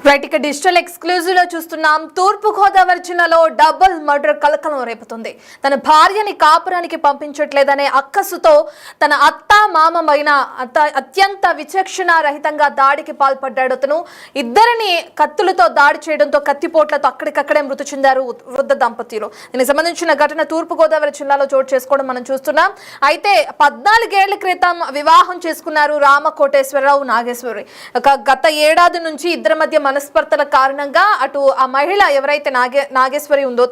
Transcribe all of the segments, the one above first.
Right, ఇక digital exclusive లో చూస్తున్నాం. తూర్పు గోదావరి జిల్లాలో డబుల్ మర్డర్ కలకలం రేపుతుంది. తన భార్యని కాపురానికి పంపించట్లేదనే అక్కసుతో తన అత్త మామమైన అత్యంత విచక్షణ రహితంగా దాడికి పాల్పడ్డాడు. అతను ఇద్దరిని కత్తులతో దాడి చేయడంతో కత్తిపోట్లతో అక్కడికక్కడే మృతి చెందారు వృద్ధ దంపతులు. దీనికి సంబంధించిన ఘటన తూర్పు గోదావరి జిల్లాలో చోటు చేసుకోవడం మనం చూస్తున్నాం. అయితే 14 ఏళ్ల క్రితం వివాహం చేసుకున్నారు రామకోటేశ్వరరావు నాగేశ్వరి. గత ఏడాది నుంచి ఇద్దరి మధ్య మనస్పర్ధల కారణంగా అటు ఆ మహిళ ఎవరైతే నాగేశ్వరి ఉందో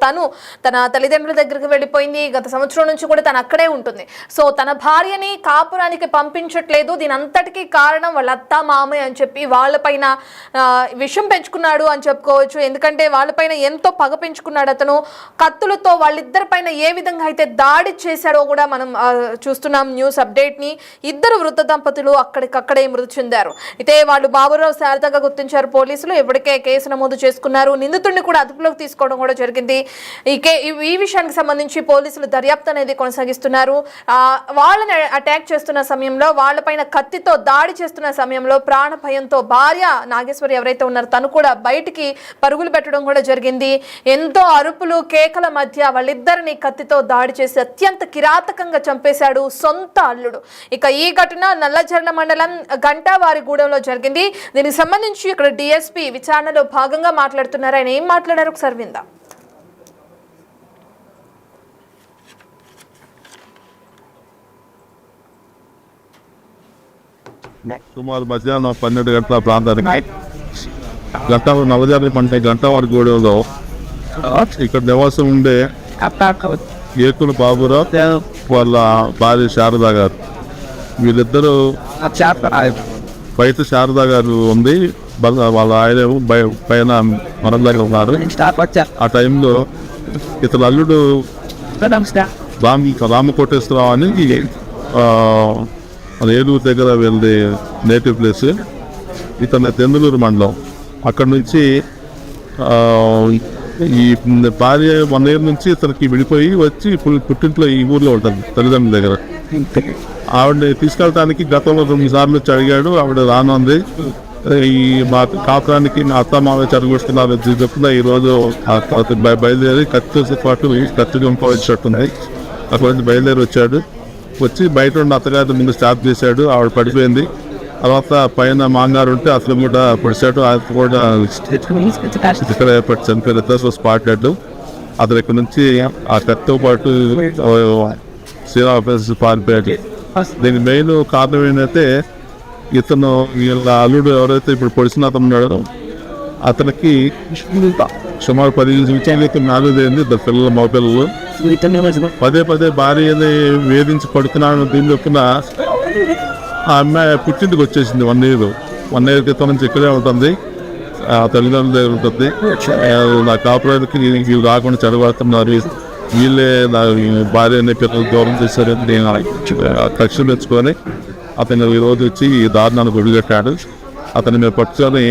తన తల్లిదండ్రుల దగ్గరికి వెళ్ళిపోయింది. గత సంవత్సరం నుంచి కూడా తను అక్కడే ఉంటుంది. సో తన భార్యని కాపురానికి పంపించట్లేదు. దీని అంతటికీ కారణం వాళ్ళ అత్త మామయ్య అని చెప్పి వాళ్ళపైన విషం పెంచుకున్నాడు అని చెప్పుకోవచ్చు. ఎందుకంటే వాళ్ళపైన ఎంతో పగ పెంచుకున్నాడు అతను. కత్తులతో వాళ్ళిద్దరి పైన ఏ విధంగా అయితే దాడి చేశాడో కూడా మనం చూస్తున్నాం న్యూస్ అప్డేట్ ని. ఇద్దరు వృద్ధ దంపతులు అక్కడికక్కడే మృతి చెందారు. అయితే వాళ్ళు బాబురావు శారదగా గుర్తించారు పోలీసులు. ఇప్పటికే కేసు నమోదు చేసుకున్నారు. నిందితుడిని కూడా అదుపులోకి తీసుకోవడం కూడా జరిగింది. ఈ విషయానికి సంబంధించి పోలీసులు దర్యాప్తు అనేది కొనసాగిస్తున్నారు. వాళ్ళని అటాక్ చేస్తున్న సమయంలో, వాళ్ళపైన కత్తితో దాడి చేస్తున్న సమయంలో ప్రాణ భయంతో భార్య నాగేశ్వరి ఎవరైతే ఉన్నారో తను కూడా బయటికి పరుగులు పెట్టడం కూడా జరిగింది. ఎంతో అరుపులు కేకల మధ్య వాళ్ళిద్దరిని కత్తితో దాడి చేసి అత్యంత కిరాతకంగా చంపేశాడు సొంత అల్లుడు. ఇక ఈ ఘటన నల్లజర్ల మండలం గంటావారిగూడెంలో జరిగింది. దీనికి సంబంధించి ఇక్కడ డిఎస్పీ విచారణలో భాగంగా మాట్లాడుతున్నారు. ఆయన ఏం మాట్లాడారు ఒకసారి విందాం. సుమారు మధ్యాహ్నం 12 గంటల ప్రాంతానికి నల్లజర్ల పంట గంటావారిగూడెంలో ఇక్కడ నివాసం ఉండే ఏకుల బాబురావు వాళ్ళ భార్య శారదా గారు, వీళ్ళిద్దరూ బయట శారదా గారు ఉంది, వాళ్ళ ఆయన పైన మరణంగా ఉన్నారు. ఆ టైంలో ఇతను అల్లుడు రామకోటేశ్వరరావు అని ఏలూరు దగ్గర వెళ్ళే నేటివ్ ప్లేస్. ఇతను తెందులూరు మండలం. అక్కడ నుంచి ఈ భార్య 1 year నుంచి ఇతనికి విడిపోయి వచ్చి పుట్టింట్లో ఈ ఊర్లో ఉంటుంది తల్లిదండ్రుల దగ్గర. ఆవిడ తీసుకెళ్ళడానికి గతంలో 2 సార్లు వచ్చి అడిగాడు. ఆవిడ రానుంది. ఈ మా కాపురానికి మా అత్త మామయ్య చెరగొస్తున్నారు చెప్తున్నా. ఈరోజు బయలుదేరి కత్తితో పాటు కత్తి పంపవచ్చుంటుంది. అక్కడ నుంచి బయలుదేరి వచ్చాడు. వచ్చి బయట ఉన్న అత్తగారి ముందు స్టాప్ చేశాడు. ఆవిడ పడిపోయింది. తర్వాత పైన మాంగారు ఉంటే అతను కూడా పొడిచాడు. ఆయన కూడా ఇక్కడ చనిపోయిన స్పాట్ డెడ్. అతను ఇక్కడ నుంచి ఆ కత్తితో పాటు శ్రీరామ పారిపోయాడు. దీని మెయిన్ కారణం ఏంటంటే ఇతను వీళ్ళ అల్లుడు ఎవరైతే ఇప్పుడు పొడిచిన అతను ఉన్నాడో అతనికి సుమారు 15 సంవత్సరాలకి మ్యారేజ్ అయింది. 2 పిల్లలు, మగ పిల్లలు. పదే భార్యని వేధించి పడుతున్నాను. దీని చొప్పున ఆ అమ్మాయి పుట్టింటికి వచ్చేసింది 1 year క్రితం నుంచి ఇక్కడే ఉంటుంది. ఆ తల్లిదండ్రుల దగ్గర ఉంటుంది. నా కాపురానికి వీళ్ళు రాకుండా చెడగొడుతున్నారు, వీళ్ళే నా భార్యని పిల్లలు దూరం చేశారని నేను కక్ష తెచ్చుకొని అతను ఈరోజు వచ్చి ఈ దారుణాన్ని గుడిగట్టాడు. అతన్ని మేము పట్టుకొని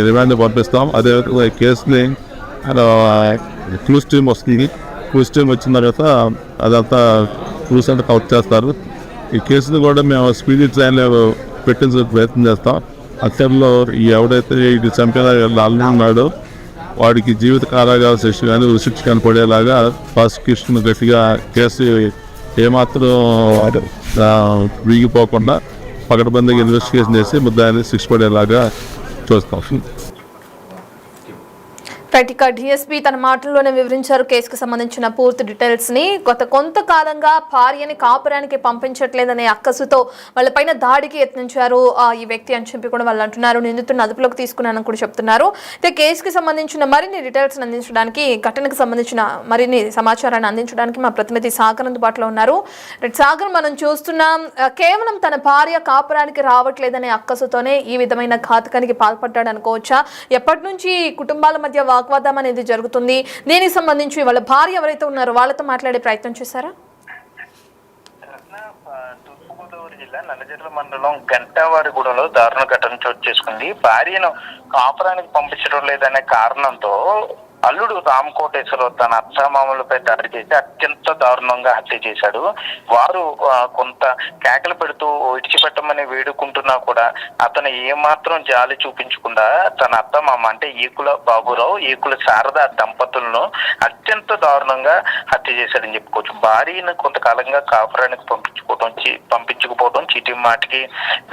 రిమాండ్ పంపిస్తాం. అదే కేసుని క్లూస్ టీమ్ వస్తుంది. క్లూస్ టీమ్ వచ్చిన తర్వాత అదంతా క్లూస్ అంటే కౌట్ చేస్తారు. ఈ కేసుని కూడా మేము స్పీడీ ట్రైన్లో పెట్టించే ప్రయత్నం చేస్తాం. అత్యంలో ఎవడైతే ఇది చంపిన అల్లు ఉన్నాడో వాడికి జీవిత కారాగార శిక్ష కానీ ఉరిశిక్ష కానీ పడేలాగా ప్రాసిక్యూషన్ గట్టిగా కేసు ఏమాత్రం వీగిపోకుండా పకడ్బందీగా ఇన్వెస్టిగేషన్ చేసి ముద్దాయిని శిక్ష పడేలాగా చూస్తాం. ఇక డిఎస్పీ తన మాటల్లోనే వివరించారు కేసుకు సంబంధించిన పూర్తి డీటెయిల్స్ ని. గత కొంతకాలంగా భార్యని కాపురానికి పంపించట్లేదనే అక్కసుతో వాళ్ళపైన దాడికి యత్నించారు ఈ వ్యక్తి అని చెప్పి కూడా వాళ్ళు అంటున్నారు. నిందితుడిని అదుపులోకి తీసుకున్నానని కూడా చెప్తున్నారు. అయితే కేసుకి సంబంధించిన మరిన్ని డీటెయిల్స్ అందించడానికి, ఘటనకు సంబంధించిన మరిన్ని సమాచారాన్ని అందించడానికి మా ప్రతినిధి సాగర్ అందుబాటులో ఉన్నారు. సాగర్, మనం చూస్తున్నాం కేవలం తన భార్య కాపురానికి రావట్లేదనే అక్కసుతోనే ఈ విధమైన ఘాతకానికి పాల్పడ్డాడు అనుకోవచ్చా? ఎప్పటి నుంచి కుటుంబాల మధ్య వాగ్వాదం అనేది జరుగుతుంది? దీనికి సంబంధించి వాళ్ళ భార్య ఎవరైతే ఉన్నారో వాళ్ళతో మాట్లాడే ప్రయత్నం చేశారా? తూర్పుగోదావరి జిల్లా నల్లజర్ల మండలం గంటావారిగూడెంలో దారుణ ఘటన చోటు చేసుకుంది. భార్యను కాపురానికి పంపించడం లేదనే కారణంతో అల్లుడు రామ్ కోటేశ్వరరావు తన అత్తామామలపై దాడి చేసి అత్యంత దారుణంగా హత్య చేశాడు. వారు కొంత కేకలు పెడుతూ విడిచిపెట్టమని వేడుకుంటున్నా కూడా అతను ఏమాత్రం జాలి చూపించకుండా తన అత్తమామ అంటే ఈకుల బాబురావు, ఈకుల శారద దంపతులను అత్యంత దారుణంగా హత్య చేశాడని చెప్పుకోవచ్చు. భార్యను కొంతకాలంగా కాపురానికి పంపించకపోవడం చీటీ మాటికి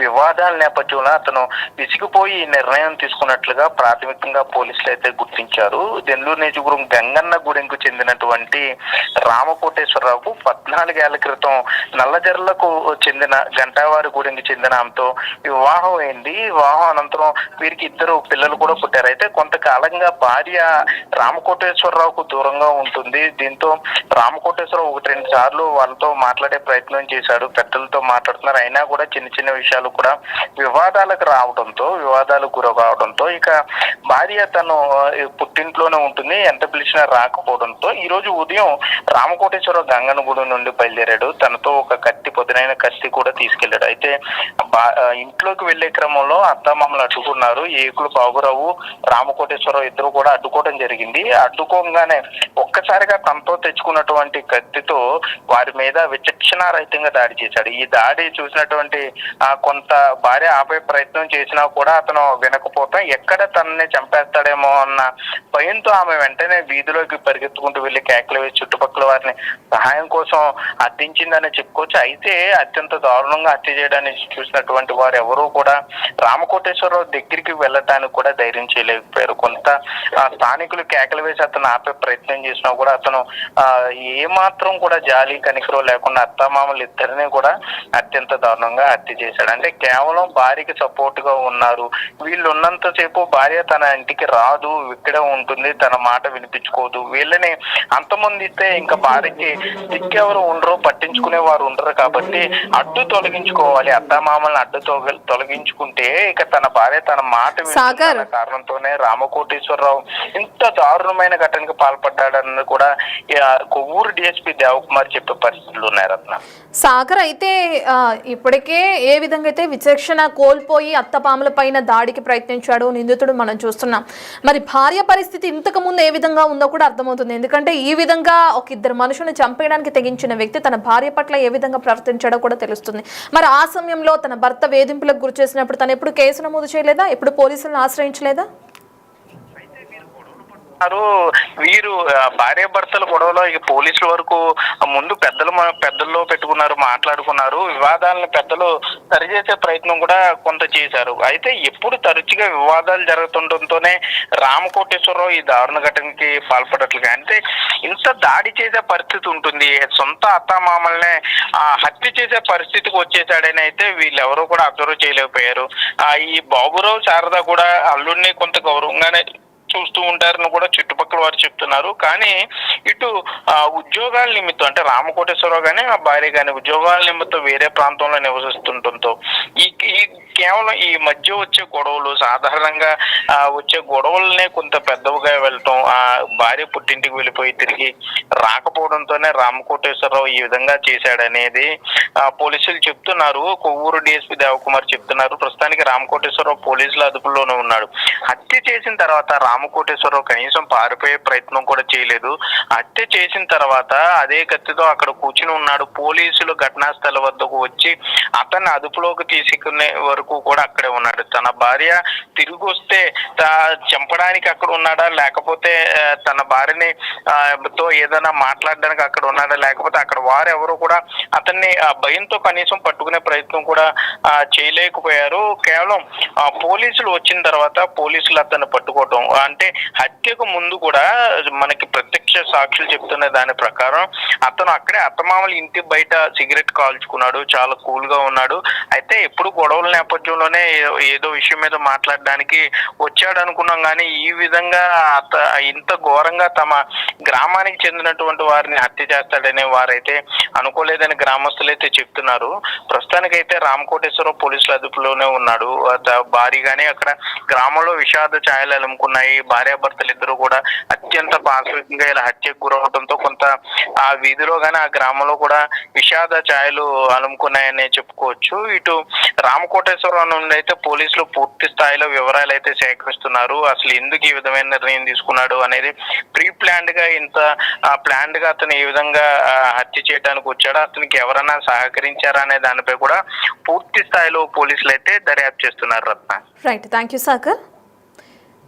వివాదాల నేపథ్యంలో అతను విసిగిపోయి ఈ నిర్ణయం తీసుకున్నట్లుగా ప్రాథమికంగా పోలీసులు అయితే గుర్తించారు. నెల్లూరు నియోజకవర్గం గంగన్న గూడెంకు చెందినటువంటి రామకోటేశ్వరరావుకు 14 ఏళ్ల క్రితం నల్లజర్లకు చెందిన గంటావారి గూడెంకు చెందిన ఆమెతో వివాహం అయింది. వివాహం అనంతరం వీరికి 2 పిల్లలు కూడా పుట్టారు. అయితే కొంతకాలంగా భార్య రామకోటేశ్వరరావుకు దూరంగా ఉంటుంది. దీంతో రామకోటేశ్వరరావు 1-2 సార్లు వాళ్ళతో మాట్లాడే ప్రయత్నం చేశాడు. పెద్దలతో మాట్లాడుతున్నారు. అయినా కూడా చిన్న చిన్న విషయాలు కూడా వివాదాలకు గురి కావడంతో ఇక భార్య తను పుట్టింట్లోనే ఉంటుంది, ఎంత పిలిచినా రాకపోవడంతో ఈ రోజు ఉదయం రామకోటేశ్వరరావు గంగనగూడెం నుండి బయలుదేరాడు. తనతో ఒక పొదునైన కత్తి కూడా తీసుకెళ్లాడు. అయితే ఇంట్లోకి వెళ్లే క్రమంలో అత్తమామలు అడ్డుకున్నారు. ఏకులు బాబురావు, రామకోటేశ్వరరావు ఇద్దరు కూడా అడ్డుకోవడం జరిగింది. అడ్డుకోగానే ఒక్కసారిగా తనతో తెచ్చుకున్నటువంటి కత్తితో వారి మీద విచక్షణారహితంగా దాడి చేశాడు. ఈ దాడి చూసినటువంటి కొంత భార్య ఆపే ప్రయత్నం చేసినా కూడా అతను వినకపోవటం, ఎక్కడ తనని చంపేస్తాడేమో అన్న భయంతో ఆమె వెంటనే వీధిలోకి పరిగెత్తుకుంటూ వెళ్లి కేకలు వేసి చుట్టుపక్కల వారిని సహాయం కోసం అర్థించిందని చెప్పుకోవచ్చు. అయితే అత్యంత దారుణంగా హత్య చేయడానికి చూసినటువంటి వారు ఎవరూ కూడా రామకోటేశ్వరరావు దగ్గరికి వెళ్ళటానికి కూడా ధైర్యం చేయలేకపోయారు. కొంత స్థానికులు కేకలు వేసి అతను ఆపే ప్రయత్నం చేసినా కూడా అతను ఏమాత్రం కూడా జాలి కనికరం లేకుండా అత్తామామలు ఇద్దరిని కూడా అత్యంత దారుణంగా హత్య చేశాడు. అంటే కేవలం భార్యకి సపోర్ట్ గా ఉన్నారు. వీళ్ళు ఉన్నంతసేపు భార్య తన ఇంటికి రాదు, ఇక్కడే ఉంటుంది, తన మాట వినిపించుకోదు. వీళ్ళని అంతమందిస్తే ఇంకా భార్యకి దిక్కెవరు ఉండరు, పట్టించుకునే వారు ఉండరు. కాబట్టి అడ్డు తొలగించుకోవాలి. అత్తామామల్ని అడ్డు తొలగించుకుంటే ఇక తన భార్య తన మాట వినిపించుకున్న కారణంతోనే రామకోటేశ్వరరావు ఇంత దారుణమైన ఘటనకు పాల్పడ్డాడని కూడా కొవ్వూరు డిఎస్పీ దేవకుమార్ చెప్పే పరిస్థితులు ఉన్నాయి. రత్న సాగర్, అయితే ఇప్పటికే ఏ విధంగా అయితే విచక్షణ కోల్పోయి అత్తపాముల పైన దాడికి ప్రయత్నించాడు నిందితుడు మనం చూస్తున్నాం. మరి భార్య పరిస్థితి ఇంతకు ముందు ఏ విధంగా ఉందో కూడా అర్థమవుతుంది. ఎందుకంటే ఈ విధంగా ఒక 2 మనుషులను చంపేయడానికి తెగించిన వ్యక్తి తన భార్య పట్ల ఏ విధంగా ప్రవర్తించాడో కూడా తెలుస్తుంది. మరి ఆ సమయంలో తన భర్త వేధింపులకు గురి చేసినప్పుడు తను ఎప్పుడు కేసు నమోదు చేయలేదా? ఎప్పుడు పోలీసులను ఆశ్రయించలేదా? వీరు భార్య భర్తల గొడవలో ఇక పోలీసుల వరకు ముందు పెద్దల్లో పెట్టుకున్నారు, మాట్లాడుకున్నారు. వివాదాలను పెద్దలు సరిచేసే ప్రయత్నం కూడా కొంత చేశారు. అయితే ఎప్పుడు తరచుగా వివాదాలు జరుగుతుండటంతోనే రామకోటేశ్వరరావు ఈ దారుణ ఘటనకి పాల్పడట్లుగా, అంటే ఇంత దాడి చేసే పరిస్థితి ఉంటుంది, సొంత అత్తామామల్నే హత్య చేసే పరిస్థితికి వచ్చేసాడని అయితే వీళ్ళెవరూ కూడా అబ్జర్వ్ చేయలేకపోయారు. ఈ బాబురావు శారద కూడా అల్లుడిని కొంత గౌరవంగానే చూస్తూ ఉంటారని కూడా చుట్టుపక్కల వారు చెప్తున్నారు. కానీ ఇటు ఉద్యోగాల నిమిత్తం, అంటే రామకోటేశ్వరరావు కానీ ఆ భార్య కానీ ఉద్యోగాల నిమిత్తం వేరే ప్రాంతంలో నివసిస్తుండటంతో ఈ కేవలం ఈ మధ్య వచ్చే గొడవలు, సాధారణంగా వచ్చే గొడవలనే కొంత పెద్దవిగా వెళ్ళటం, ఆ భార్య పుట్టింటికి వెళ్ళిపోయి తిరిగి రాకపోవడంతోనే రామకోటేశ్వరరావు ఈ విధంగా చేశాడనేది పోలీసులు చెప్తున్నారు. కొవ్వూరు డిఎస్పీ దేవకుమార్ చెప్తున్నారు. ప్రస్తుతానికి రామకోటేశ్వరరావు పోలీసుల అదుపులోనే ఉన్నాడు. హత్య చేసిన తర్వాత రామకోటేశ్వరరావు కనీసం పారిపోయే ప్రయత్నం కూడా చేయలేదు. హత్య చేసిన తర్వాత అదే కత్తితో అక్కడ కూర్చుని ఉన్నాడు. పోలీసులు ఘటనా స్థలం వద్దకు వచ్చి అతన్ని అదుపులోకి తీసుకునే వరకు కూడా అక్కడే ఉన్నాడు. తన భార్య తిరిగి వస్తే చంపడానికి అక్కడ ఉన్నాడా, లేకపోతే తన భార్యని తో ఏదైనా మాట్లాడడానికి అక్కడ ఉన్నాడా, లేకపోతే అక్కడ వారెవరు కూడా అతన్ని భయంతో కనీసం పట్టుకునే ప్రయత్నం కూడా చేయలేకపోయారు. కేవలం పోలీసులు వచ్చిన తర్వాత పోలీసులు అతన్ని పట్టుకోవటం, అంటే హత్యకు ముందు కూడా మనకి ప్రత్యక్ష సాక్షులు చెప్తున్న దాని ప్రకారం అతను అక్కడే అత్తమామల ఇంటి బయట సిగరెట్ కాల్చుకున్నాడు, చాలా కూల్ గా ఉన్నాడు. అయితే ఎప్పుడు గొడవల నేపథ్యంలోనే ఏదో విషయం మీద మాట్లాడడానికి వచ్చాడు అనుకున్నాం. కానీ ఈ విధంగా ఇంత ఘోరంగా తమ గ్రామానికి చెందినటువంటి వారిని హత్య చేస్తాడనే వారైతే అనుకోలేదని గ్రామస్తులు అయితే చెప్తున్నారు. ప్రస్తుతానికైతే రామకోటేశ్వరరావు పోలీసుల అదుపులోనే ఉన్నాడు. భారీగానే అక్కడ గ్రామంలో విషాద ఛాయలు అలుముకున్నాయి. భార్యాభర్తలు ఇద్దరు కూడా అత్యంత ఆకస్మికంగా ఇలా హత్యకు గురవడంతో కొంత ఆ వీధిలో గానీ ఆ గ్రామంలో కూడా విషాద ఛాయలు అలుముకున్నాయని చెప్పుకోవచ్చు. ఇటు రామకోటేశ్వరం నుండి అయితే పోలీసులు పూర్తి స్థాయిలో వివరాలు అయితే సేకరిస్తున్నారు. అసలు ఎందుకు ఈ విధమైన నిర్ణయం తీసుకున్నాడు అనేది ప్రీ ప్లాన్డ్ గా ఇంత ప్లాన్డ్ గా అతను ఏ విధంగా హత్య చేయడానికి వచ్చాడో, అతనికి ఎవరైనా సహకరించారా అనే దానిపై కూడా పూర్తి స్థాయిలో పోలీసులు అయితే దర్యాప్తు చేస్తున్నారు. Ratna. Right, thank you Sagar.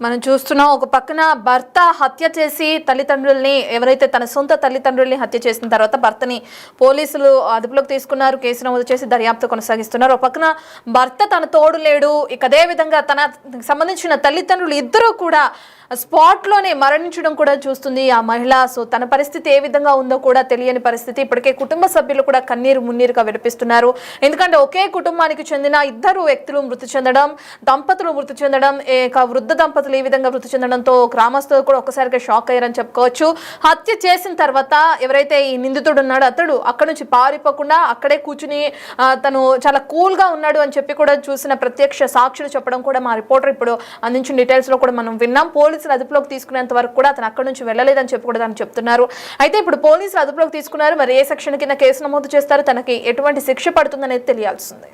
మనం చూస్తున్నాం, ఒక పక్కన భర్త హత్య చేసి తల్లిదండ్రుల్ని, ఎవరైతే తన సొంత తల్లిదండ్రుల్ని హత్య చేసిన తర్వాత భర్తని పోలీసులు అదుపులోకి తీసుకున్నారు, కేసు నమోదు చేసి దర్యాప్తు కొనసాగిస్తున్నారు. ఒక పక్కన భర్త తన తోడు లేడు, ఇక అదే విధంగా తన సంబంధించిన తల్లిదండ్రులు ఇద్దరూ కూడా స్పాట్లోనే మరణించడం కూడా చూస్తుంది ఆ మహిళ. సో తన పరిస్థితి ఏ విధంగా ఉందో కూడా తెలియని పరిస్థితి. ఇప్పటికే కుటుంబ సభ్యులు కూడా కన్నీరు మున్నీరుగా విడిపిస్తున్నారు. ఎందుకంటే ఒకే కుటుంబానికి చెందిన ఇద్దరు వ్యక్తులు మృతి చెందడం, దంపతులు మృతి చెందడం, వృద్ధ దంపతులు ఈ విధంగా మృతి చెందడంతో గ్రామస్తులు కూడా ఒక్కసారిగా షాక్ అయ్యారని చెప్పుకోవచ్చు. హత్య చేసిన తర్వాత ఎవరైతే ఈ నిందితుడు ఉన్నాడో అతడు అక్కడి నుంచి పారిపోకుండా అక్కడే కూర్చుని తను చాలా కూల్గా ఉన్నాడు అని చెప్పి కూడా చూసిన ప్రత్యక్ష సాక్షులు చెప్పడం కూడా మా రిపోర్టర్ ఇప్పుడు అందించిన డీటెయిల్స్లో కూడా మనం విన్నాం. పోలీసులు అదుపులోకి తీసుకునేంత వరకు కూడా అతను అక్కడి నుంచి వెళ్ళలేదని చెప్పి కూడా తను చెప్తున్నారు. అయితే ఇప్పుడు పోలీసులు అదుపులోకి తీసుకున్నారు, మరి ఏ సెక్షన్ కింద కేసు నమోదు చేస్తారు, తనకి ఎటువంటి శిక్ష పడుతుందనేది తెలియాల్సిందే.